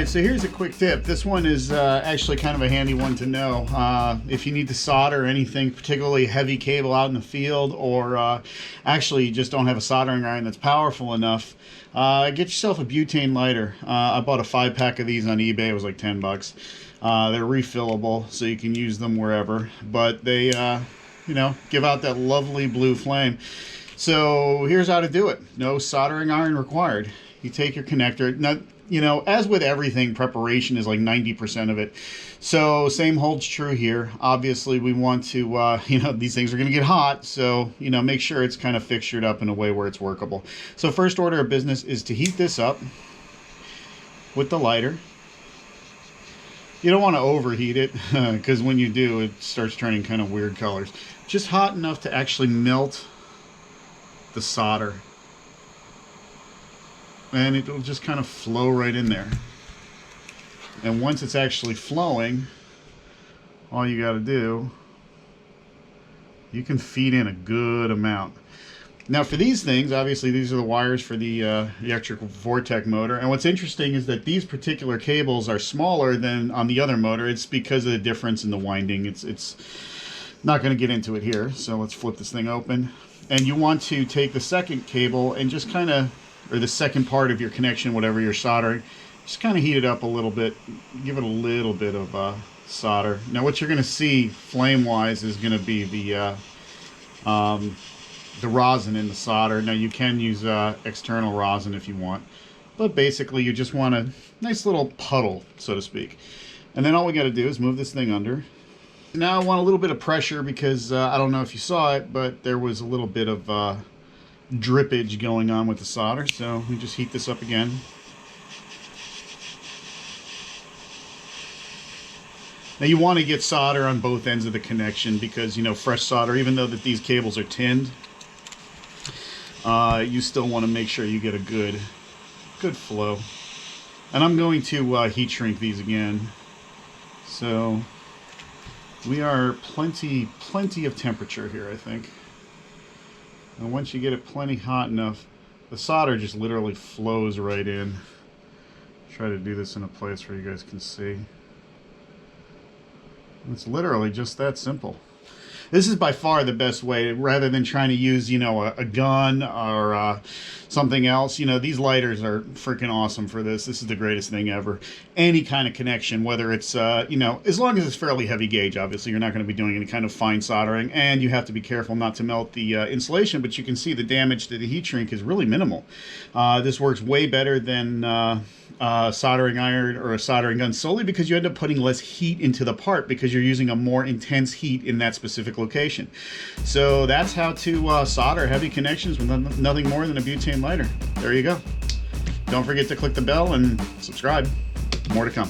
Alright, so here's a quick tip. This one is actually kind of a handy one to know. If you need to solder anything, particularly heavy cable out in the field, or actually you just don't have a soldering iron that's powerful enough, get yourself a butane lighter. I bought a 5-pack of these on eBay. It was like 10 bucks. They're refillable, so you can use them wherever, but they you know, give out that lovely blue flame. So here's how to do it. No soldering iron required. You take your connector. Now, you know, as with everything, preparation is like 90% of it. So same holds true here. Obviously, we want to, you know, these things are going to get hot. So, you know, make sure it's kind of fixtured up in a way where it's workable. So first order of business is to heat this up with the lighter. You don't want to overheat it because when you do, it starts turning kind of weird colors. Just hot enough to actually melt the solder. And it'll just kind of flow right in there. And once it's actually flowing, all you got to do, you can feed in a good amount. Now for these things, obviously these are the wires for the electrical Vortec motor. And what's interesting is that these particular cables are smaller than on the other motor. It's because of the difference in the winding. It's not going to get into it here. So let's flip this thing open. And you want to take the second cable and just kind of, or the second part of your connection, whatever you're soldering, just kind of heat it up a little bit, give it a little bit of solder. Now what you're going to see flame-wise is going to be the rosin in the solder. Now you can use external rosin if you want, but basically you just want a nice little puddle, so to speak. And then all we got to do is move this thing under. Now I want a little bit of pressure because I don't know if you saw it, but there was a little bit of drippage going on with the solder, so we just heat this up again. Now you want to get solder on both ends of the connection because, you know, fresh solder, even though that these cables are tinned, you still want to make sure you get a good flow. And I'm going to heat shrink these again. So we are plenty of temperature here, I think. And once you get it plenty hot enough, the solder just literally flows right in. Try to do this in a place where you guys can see. It's literally just that simple. This is by far the best way, rather than trying to use, you know, a gun or something else. You know, these lighters are freaking awesome for this. This is the greatest thing ever. Any kind of connection, whether it's, you know, as long as it's fairly heavy gauge, obviously, you're not going to be doing any kind of fine soldering, and you have to be careful not to melt the insulation, but you can see the damage to the heat shrink is really minimal. This works way better than soldering iron or a soldering gun, solely because you end up putting less heat into the part because you're using a more intense heat in that specific location. So that's how to solder heavy connections with nothing more than a butane lighter. There you go. Don't forget to click the bell and subscribe. More to come.